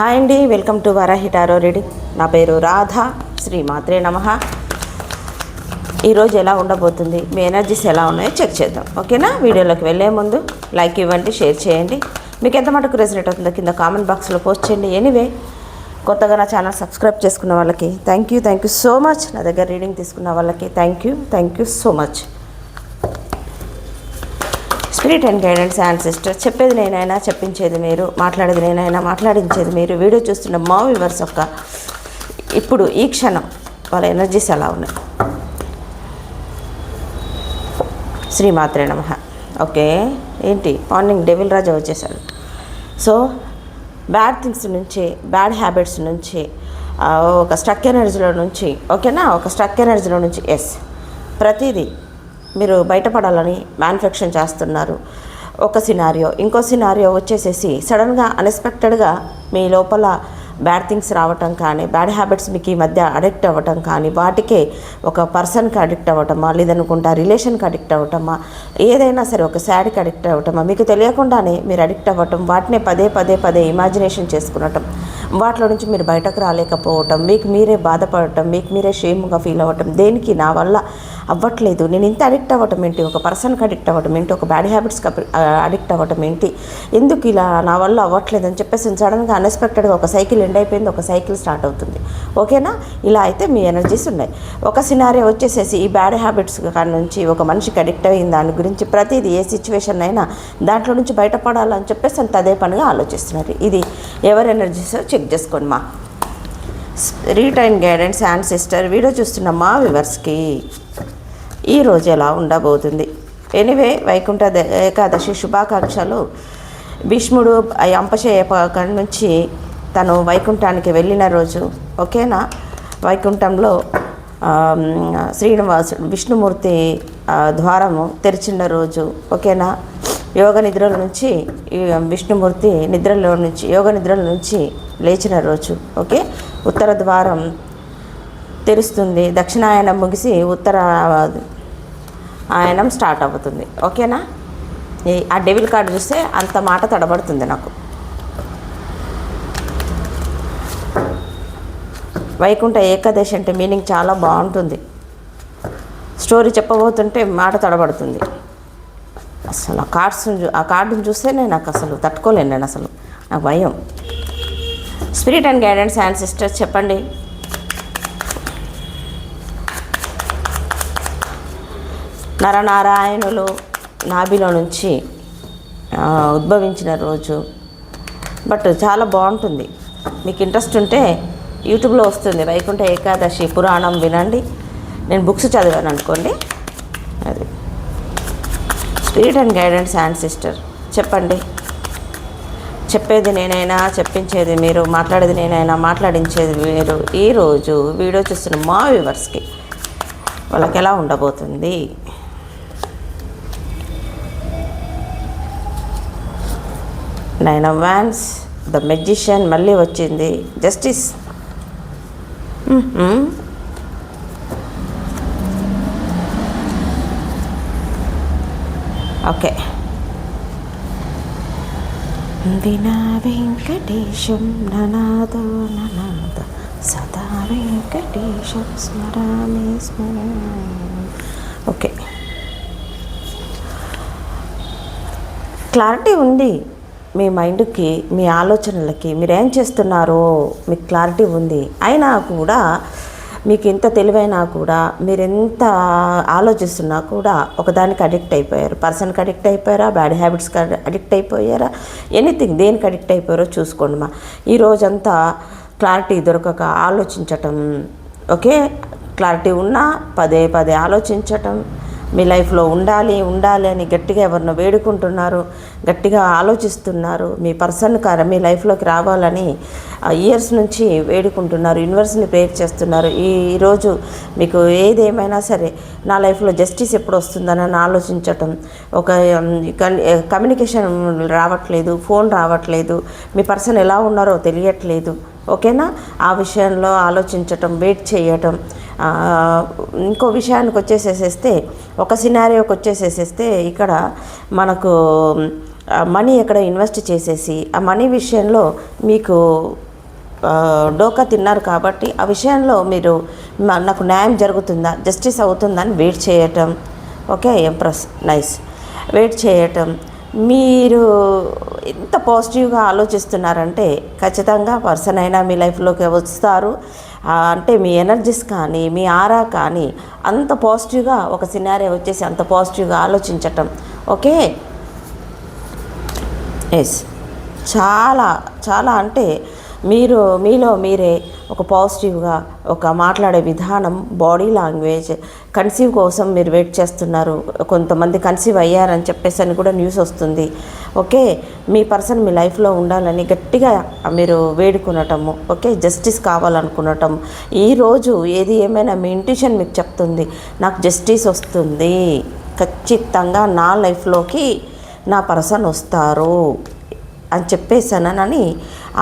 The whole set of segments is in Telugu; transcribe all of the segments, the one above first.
హాయ్ అండి, welcome to Varahi tarot reading. నా పేరు రాధా. శ్రీ మాత్రే నమః. ఈరోజు ఎలా ఉండబోతుంది, మీ ఎనర్జీస్ ఎలా ఉన్నాయో చెక్ చేద్దాం. ఓకేనా? వీడియోలోకి వెళ్ళే ముందు లైక్ ఇవ్వండి, షేర్ చేయండి. మీకు ఎంత మటుకు రెజనేట్ అవుతుందో కింద కామెంట్ బాక్స్లో పోస్ట్ చేయండి. ఎనీవే, కొత్తగా నా ఛానల్ సబ్స్క్రైబ్ చేసుకున్న వాళ్ళకి థ్యాంక్ యూ సో మచ్. నా దగ్గర రీడింగ్ తీసుకున్న వాళ్ళకి thank you so much. Spirit and guidance and sister, చెప్పేది నేనైనా చెప్పించేది మీరు, మాట్లాడేది నేనైనా మాట్లాడించేది మీరు. వీడియో చూస్తున్న మా వ్యూవర్స్ యొక్క ఇప్పుడు ఈ క్షణం వాళ్ళ ఎనర్జీస్ ఎలా ఉన్నాయి? శ్రీమాత్రే నమః. ఓకే, ఏంటి మార్నింగ్ డెవిల్ రాజా వచ్చేసాడు. సో బ్యాడ్ థింగ్స్ నుంచి, బ్యాడ్ హ్యాబిట్స్ నుంచి, ఒక స్ట్రక్ ఎనర్జీలో నుంచి, ఓకేనా, ఒక స్ట్రక్ ఎనర్జీలో నుంచి ప్రతిదీ మీరు బయటపడాలని మ్యానుఫ్యాక్చర్ చేస్తున్నారు. ఒక సినారియో, ఇంకో సినారియో వచ్చేసేసి సడన్గా అన్ఎక్స్పెక్టెడ్గా మీ లోపల బ్యాడ్ థింగ్స్ రావటం కానీ, బ్యాడ్ హ్యాబిట్స్ మీకు ఈ మధ్య అడిక్ట్ అవ్వటం కానీ, వాటికే ఒక పర్సన్కి అడిక్ట్ అవ్వటమా, లేదనుకుంటా రిలేషన్కి అడిక్ట్ అవ్వటమా, ఏదైనా సరే ఒక శాడ్కి అడిక్ట్ అవ్వటమా, మీకు తెలియకుండానే మీరు అడిక్ట్ అవ్వటం, వాటినే పదే ఇమాజినేషన్ చేసుకునటం, వాటిలో నుంచి మీరు బయటకు రాలేకపోవటం, మీకు మీరే బాధపడటం, మీకు మీరే షేమ్గా ఫీల్ అవ్వటం, దేనికి నా వల్ల అవ్వట్లేదు, నేను ఇంత అడిక్ట్ అవ్వటం ఏంటి, ఒక పర్సన్కి అడిక్ట్ అవ్వటం ఏంటి, ఒక బ్యాడ్ హ్యాబిట్స్కి అడిక్ట్ అవ్వటం ఏంటి, ఎందుకు ఇలా నా వల్ల అవ్వట్లేదు అని చెప్పేసి సడన్గా అన్ఎక్స్పెక్టెడ్గా ఒక సైకిల్ ఎండ్ అయిపోయింది, ఒక సైకిల్ స్టార్ట్ అవుతుంది. ఓకేనా? ఇలా అయితే మీ ఎనర్జీస్ ఉన్నాయి. ఒక సినారియో వచ్చేసేసి ఈ బ్యాడ్ హ్యాబిట్స్ కాడి నుంచి ఒక మనిషికి అడిక్ట్ అయిన దాని గురించి ప్రతిదీ ఏ సిచ్యువేషన్ అయినా దాంట్లో నుంచి బయటపడాలని చెప్పేసి అంత అదే పనిగా ఆలోచిస్తున్నారు. ఇది ఎవరి ఎనర్జీస్ చెక్ చేసుకోండి. మా spirit and guidance and sister, video చూస్తున్న మా వ్యూవర్స్కి ఈరోజు ఎలా ఉండబోతుంది? ఎనీవే, వైకుంఠ ఏకాదశి శుభాకాంక్షలు. భీష్ముడు అంపశయ్య నుంచి తను వైకుంఠానికి వెళ్ళిన రోజు, ఓకేనా, వైకుంఠంలో విష్ణుమూర్తి ద్వారము తెరిచిన రోజు, ఓకేనా, యోగ నిద్రల నుంచి విష్ణుమూర్తి యోగ నిద్రల నుంచి లేచిన రోజు. ఓకే, ఉత్తర ద్వారం తెరుస్తుంది, దక్షిణాయనం ముగిసి ఉత్తర ఆయనం స్టార్ట్ అవుతుంది. ఓకేనా? ఆ డెవిల్ కార్డు చూస్తే అంత మాట తడబడుతుంది నాకు. వైకుంఠ ఏకాదశి అంటే మీనింగ్ చాలా బాగుంటుంది. స్టోరీ చెప్పబోతుంటే మాట తడబడుతుంది. అసలు ఆ కార్డును చూస్తే నాకు అసలు తట్టుకోలేను. నాకు భయం. Spirit and guidance and sisters, చెప్పండి. నరనారాయణులు నాభిలో నుంచి ఉద్భవించిన రోజు. బట్ చాలా బాగుంటుంది. మీకు ఇంట్రెస్ట్ ఉంటే యూట్యూబ్లో వస్తుంది, వైకుంఠ ఏకాదశి పురాణం వినండి. నేను బుక్స్ చదివాను అనుకోండి. అది spirit and guidance and sister, చెప్పండి. చెప్పేది నేనైనా చెప్పించేది మీరు, మాట్లాడేది నేనైనా మాట్లాడించేది మీరు. ఈరోజు వీడియో చూస్తున్న మా వ్యూవర్స్కి వాళ్ళకి ఎలా ఉండబోతుంది? Nine of wands, the magician మళ్ళీ వచ్చింది, జస్టిస్. ఓకే, వినా వెంకటేశం ననాదో ననాద సదా వెంకటేశం స్మరామి స్మరామి. ఓకే, క్లారిటీ ఉంది మీ మైండ్కి, మీ ఆలోచనలకి. మీరేం చేస్తున్నారో మీకు క్లారిటీ ఉంది. అయినా కూడా మీకు ఎంత తెలివైనా కూడా, మీరెంత ఆలోచిస్తున్నా కూడా ఒకదానికి అడిక్ట్ అయిపోయారు. పర్సన్కి అడిక్ట్ అయిపోయారా, బ్యాడ్ హ్యాబిట్స్కి అడిక్ట్ అయిపోయారా, ఎనీథింగ్ దేనికి అడిక్ట్ అయిపోయారో చూసుకోండి. మా ఈ రోజంతా క్లారిటీ దొరకక ఆలోచించటం. ఓకే, క్లారిటీ ఉన్నా పదే ఆలోచించటం. మీ లైఫ్లో ఉండాలి అని గట్టిగా ఎవరినో వేడుకుంటున్నారు, గట్టిగా ఆలోచిస్తున్నారు. మీ పర్సన్ మీ లైఫ్లోకి రావాలని ఇయర్స్ నుంచి వేడుకుంటున్నారు, యూనివర్స్ని ప్రేయర్ చేస్తున్నారు. ఈరోజు మీకు ఏదేమైనా సరే నా లైఫ్లో జస్టిస్ ఎప్పుడు వస్తుందని ఆలోచించటం. ఒక కమ్యూనికేషన్ రావట్లేదు, ఫోన్ రావట్లేదు, మీ పర్సన్ ఎలా ఉన్నారో తెలియట్లేదు. ఓకేనా? ఆ విషయంలో ఆలోచించటం, వెయిట్ చేయటం. ఇంకో విషయానికి వచ్చేసేస్తే, ఒక సినారియోకి వచ్చేసేస్తే ఇక్కడ మనకు మనీ ఎక్కడ ఇన్వెస్ట్ చేసేసి ఆ మనీ విషయంలో మీకు డోకా తిన్నారు కాబట్టి ఆ విషయంలో మీరు నాకు న్యాయం జరుగుతుందా, జస్టిస్ అవుతుందని వెయిట్ చేయటం. Okay empress, nice. వెయిట్ చేయటం. మీరు ఎంత పాజిటివ్గా ఆలోచిస్తున్నారంటే ఖచ్చితంగా పర్సన్ అయినా మీ లైఫ్లోకి వస్తారు. అంటే మీ ఎనర్జీస్ కానీ మీ ఆరా కానీ అంత పాజిటివ్గా ఒక సినారియో వచ్చేసి అంత పాజిటివ్గా ఆలోచించటం. ఓకే ఎస్, చాలా చాలా అంటే మీరు మీలో మీరే ఒక పాజిటివ్గా ఒక మాట్లాడే విధానం, బాడీ లాంగ్వేజ్, కన్సీవ్ కోసం మీరు వెయిట్ చేస్తున్నారు. కొంతమంది కన్సీవ్ అయ్యారని చెప్పేసి అని కూడా న్యూస్ వస్తుంది. ఓకే, మీ పర్సన్ మీ లైఫ్లో ఉండాలని గట్టిగా మీరు వేడుకునటము. Okay, justice కావాలనుకునటం. ఈరోజు ఏది ఏమైనా మీ ఇంట్యూషన్ మీకు చెప్తుంది, నాకు జస్టిస్ వస్తుంది, ఖచ్చితంగా నా లైఫ్లోకి నా పర్సన్ వస్తారు అని చెప్పేసానని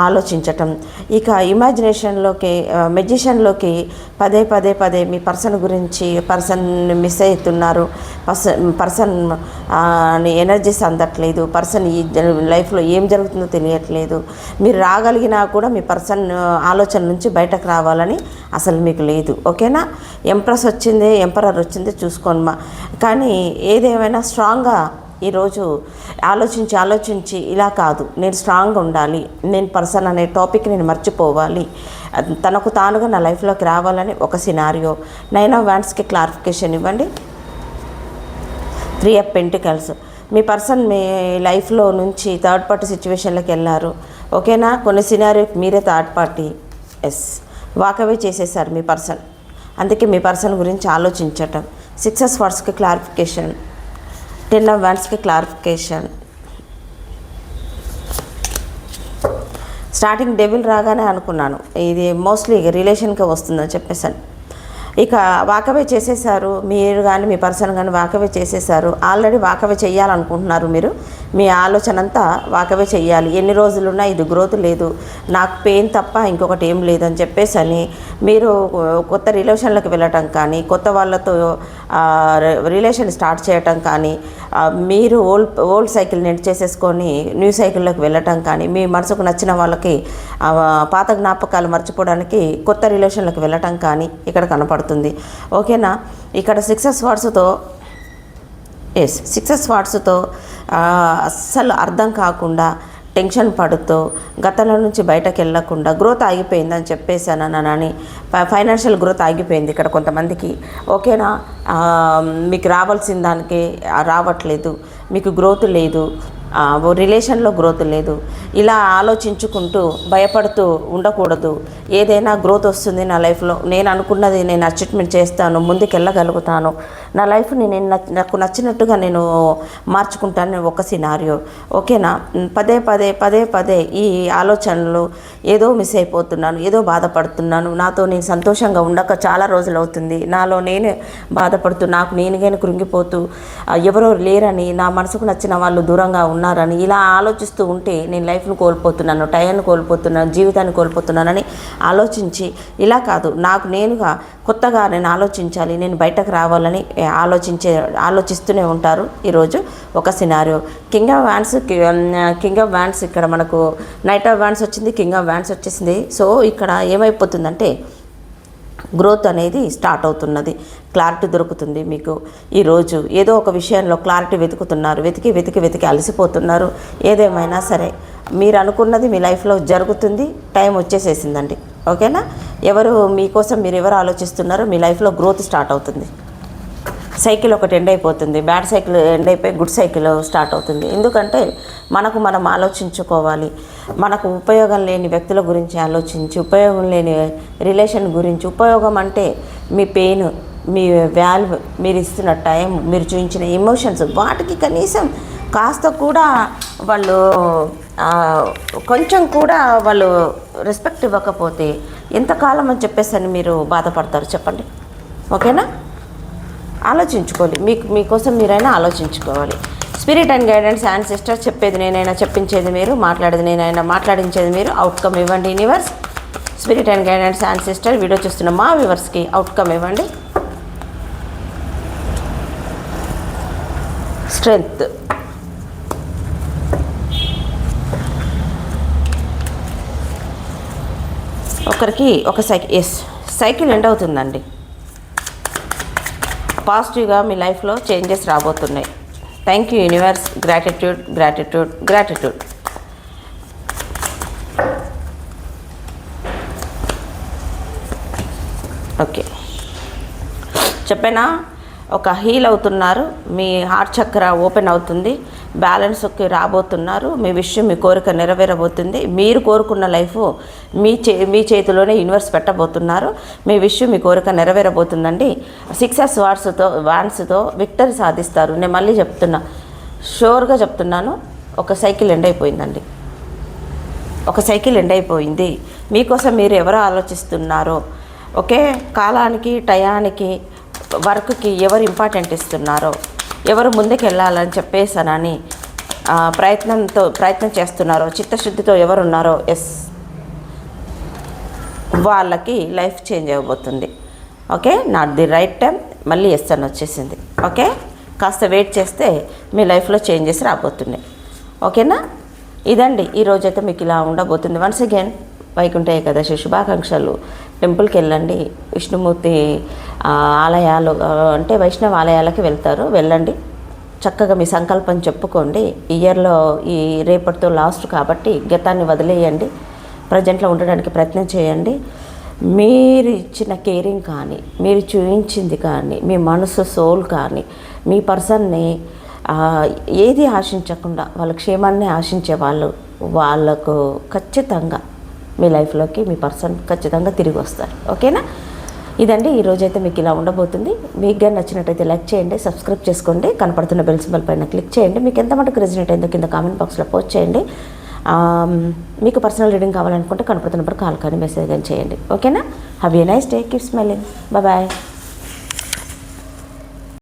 ఆలోచించటం. ఇక ఇమాజినేషన్లోకి, మెజిషన్లోకి పదే పదే పదే మీ పర్సన్ గురించి, పర్సన్ మిస్ అవుతున్నారు, పర్సన్ ఎనర్జీస్ అందట్లేదు, పర్సన్ ఈ లైఫ్లో ఏం జరుగుతుందో తెలియట్లేదు, మీరు రాగలిగినా కూడా మీ పర్సన్ ఆలోచన నుంచి బయటకు రావాలని అసలు మీకు లేదు. ఓకేనా, ఎంప్రెస్ వచ్చింది, ఎంపరర్ వచ్చింది చూసుకోండి. కానీ ఏదేమైనా స్ట్రాంగ్గా ఈరోజు ఆలోచించి ఇలా కాదు, నేను స్ట్రాంగ్గా ఉండాలి, నేను పర్సన్ అనే టాపిక్ నేను మర్చిపోవాలి, తనకు తానుగా నా లైఫ్లోకి రావాలని ఒక సినారియో. 9 ఆఫ్ వ్యాండ్స్కి క్లారిఫికేషన్ ఇవ్వండి. 3 ఆఫ్ పెంటికల్స్. మీ పర్సన్ మీ లైఫ్లో నుంచి థర్డ్ పార్టీ సిచ్యువేషన్లోకి వెళ్ళారు. ఓకేనా, కొన్ని సినారియోకి మీరే థర్డ్ పార్టీ. ఎస్, వాకవే చేసేసారు మీ పర్సన్. అందుకే మీ పర్సన్ గురించి ఆలోచించటం. 6 ఆఫ్ స్వర్డ్స్కి క్లారిఫికేషన్. 10 ఆఫ్ వ్యాండ్స్కి క్లారిఫికేషన్. స్టార్టింగ్ డెవిల్ రాగానే అనుకున్నాను ఇది మోస్ట్లీ రిలేషన్కి వస్తుందని చెప్పేసాను. ఇక వాకవే చేసేసారు మీరు కానీ మీ పర్సన్ కానీ వాకవే చేసేసారు. ఆల్రెడీ వాకవే చేయాలనుకుంటున్నారు మీరు. మీ ఆలోచన అంతా వాకవే చెయ్యాలి. ఎన్ని రోజులున్నా ఇది గ్రోత్ లేదు, నాకు పెయిన్ తప్ప ఇంకొకటి ఏం లేదని చెప్పేసి అని మీరు కొత్త రిలేషన్లోకి వెళ్ళటం కానీ, కొత్త వాళ్ళతో రిలేషన్ స్టార్ట్ చేయటం కానీ, మీరు ఓల్డ్ సైకిల్ నెట్ చేసేసుకొని న్యూ సైకిల్లోకి వెళ్ళటం కానీ, మీ మనసుకు నచ్చిన వాళ్ళకి పాత జ్ఞాపకాలు మర్చిపోవడానికి కొత్త రిలేషన్లోకి వెళ్ళటం కానీ ఇక్కడ కనపడుతుంది. ఓకేనా, ఇక్కడ 6 ఆఫ్ స్వార్డ్స్తో 6 ఆఫ్ స్వార్డ్స్తో అస్సలు అర్థం కాకుండా టెన్షన్ పడుతూ గతంలో నుంచి బయటకు వెళ్ళకుండా గ్రోత్ ఆగిపోయిందని చెప్పేసానని, ఫైనాన్షియల్ గ్రోత్ ఆగిపోయింది ఇక్కడ కొంతమందికి. ఓకేనా, మీకు రావాల్సిన దానికి రావట్లేదు, మీకు గ్రోత్ లేదు, రిలేషన్లో గ్రోత్ లేదు. ఇలా ఆలోచించుకుంటూ భయపడుతూ ఉండకూడదు. ఏదైనా గ్రోత్ వస్తుంది నా లైఫ్లో, నేను అనుకున్నది నేను అచీవ్మెంట్ చేస్తాను, ముందుకు వెళ్ళగలుగుతాను, నా లైఫ్ని నేను నాకు నచ్చినట్టుగా నేను మార్చుకుంటాను ఒక సినారియో. ఓకేనా, పదే పదే పదే పదే ఈ ఆలోచనలు, ఏదో మిస్ అయిపోతున్నాను, ఏదో బాధపడుతున్నాను, నాతో నేను సంతోషంగా ఉండక చాలా రోజులు అవుతుంది, నాలో నేనే బాధపడుతూ నాకు నేనుగానే కృంగిపోతూ ఎవరో లేరని, నా మనసుకు నచ్చిన వాళ్ళు దూరంగా ఉన్నారని ఇలా ఆలోచిస్తూ ఉంటే నేను లైఫ్ను కోల్పోతున్నాను, టైంను కోల్పోతున్నాను, జీవితాన్ని కోల్పోతున్నానని ఆలోచించి, ఇలా కాదు నాకు నేనుగా కొత్తగా నేను ఆలోచించాలి, నేను బయటకు రావాలని ఆలోచిస్తూనే ఉంటారు. ఈరోజు ఒక సినారియో. కింగ్ ఆఫ్ వ్యాండ్స్ ఇక్కడ మనకు నైట్ ఆఫ్ వ్యాండ్స్ వచ్చింది, కింగ్ ఆఫ్ వ్యాండ్స్ వచ్చేసింది. సో ఇక్కడ ఏమైపోతుందంటే గ్రోత్ అనేది స్టార్ట్ అవుతున్నది, క్లారిటీ దొరుకుతుంది మీకు. ఈరోజు ఏదో ఒక విషయంలో క్లారిటీ వెతుకుతున్నారు, వెతికి అలసిపోతున్నారు. ఏదేమైనా సరే మీరు అనుకున్నది మీ లైఫ్లో జరుగుతుంది, టైం వచ్చేసేసిందండి. ఓకేనా, మీకోసం మీరు ఎవరు ఆలోచిస్తున్నారో మీ లైఫ్లో గ్రోత్ స్టార్ట్ అవుతుంది. సైకిల్ ఒకటి ఎండ్ అయిపోతుంది, బ్యాడ్ సైకిల్ ఎండ్ అయిపోయి గుడ్ సైకిల్ స్టార్ట్ అవుతుంది. ఎందుకంటే మనం ఆలోచించుకోవాలి. మనకు ఉపయోగం లేని వ్యక్తుల గురించి ఆలోచించి, ఉపయోగం లేని రిలేషన్ గురించి, ఉపయోగం అంటే మీ పెయిన్, మీ వాల్యూ, మీరు ఇస్తున్న టైం, మీరు చూపించిన ఎమోషన్స్, వాటికి కనీసం కాస్త కూడా వాళ్ళు కొంచెం కూడా వాళ్ళు రెస్పెక్ట్ ఇవ్వకపోతే ఎంతకాలం అని చెప్పేసి మీరు బాధపడతారు చెప్పండి. ఓకేనా, ఆలోచించుకోవాలి. మీకోసం మీరైనా ఆలోచించుకోవాలి. Spirit and guidance and sister చెప్పేది నేనైనా, చెప్పించేది మీరు, మాట్లాడేది నేనైనా, మాట్లాడించేది మీరు. అవుట్కమ్ ఇవ్వండి universe. Spirit and guidance and sister video చూస్తున్న మా వ్యూవర్స్కి అవుట్కమ్ ఇవ్వండి. స్ట్రెంగ్త్, ఒకరికి ఒక సైకిల్ ఎండ్ అవుతుందండి. పాజిటివ్గా మీ లైఫ్లో చేంజెస్ రాబోతున్నాయి. Thank you universe. Gratitude gratitude gratitude. Okay, చెప్పానా? ఒక హీల్ అవుతున్నారు, మీ హార్ట్ చక్ర ఓపెన్ అవుతుంది, బ్యాలెన్స్కి రాబోతున్నారు, మీ విషయం మీ కోరిక నెరవేరబోతుంది. మీరు కోరుకున్న లైఫ్ మీ చేతిలోనే యూనివర్స్ పెట్టబోతున్నారు. మీ విషయం మీ కోరిక నెరవేరబోతుందండి. 6 of వాన్స్తో విక్టరీ సాధిస్తారు. నేను మళ్ళీ చెప్తున్నా, షూర్గా చెప్తున్నాను. ఒక సైకిల్ ఎండ్ అయిపోయిందండి. ఒక సైకిల్ ఎండ్ అయిపోయింది. మీకోసం మీరు ఎవరు ఆలోచిస్తున్నారో, ఓకే, కాలానికి టయానికి వర్క్కి ఎవరు ఇంపార్టెంట్ ఇస్తున్నారో, ఎవరు ముందుకు వెళ్ళాలని చెప్పేసానని ప్రయత్నం చేస్తున్నారో, చిత్తశుద్ధితో ఎవరు ఉన్నారో, వాళ్ళకి లైఫ్ చేంజ్ అవ్వబోతుంది. Okay, not the right time. మళ్ళీ అని వచ్చేసింది. ఓకే, కాస్త వెయిట్ చేస్తే మీ లైఫ్లో చేంజెస్ రాబోతున్నాయి. ఓకేనా? ఇదండి ఈరోజైతే మీకు ఇలా ఉండబోతుంది. వన్స్ అగైన్ వైకుంఠ ఏకాదశి శుభాకాంక్షలు. టెంపుల్కి వెళ్ళండి. విష్ణుమూర్తి ఆలయాలు అంటే వైష్ణవ ఆలయాలకి వెళ్ళండి. చక్కగా మీ సంకల్పం చెప్పుకోండి. ఇయర్లో రేపటితో లాస్ట్ కాబట్టి గతాన్ని వదిలేయండి. ప్రజెంట్లో ఉండడానికి ప్రయత్నం చేయండి. మీరు ఇచ్చిన కేరింగ్ కానీ, మీరు చూపించింది కానీ, మీ మనసు సోల్ కానీ, మీ పర్సన్ని ఏది ఆశించకుండా వాళ్ళ క్షేమాన్ని ఆశించే వాళ్ళకు ఖచ్చితంగా మీ లైఫ్లోకి మీ పర్సన్ ఖచ్చితంగా తిరిగి వస్తారు. ఓకేనా? ఇదండి ఈరోజైతే మీకు ఇలా ఉండబోతుంది. మీకు కానీ నచ్చినట్టయితే లైక్ చేయండి, సబ్స్క్రైబ్ చేసుకోండి, కనపడుతున్న బెల్ సింబల్ పైన క్లిక్ చేయండి. మీకు ఎంత మటుకు రెజినేట్ అయిందో కింద కామెంట్ బాక్స్లో పోస్ట్ చేయండి. మీకు పర్సనల్ రీడింగ్ కావాలనుకుంటే కనపడుతున్నప్పుడు కాల్ కానీ మెసేజ్ కానీ చేయండి. ఓకేనా? Have a nice day. Keep smiling. Bye.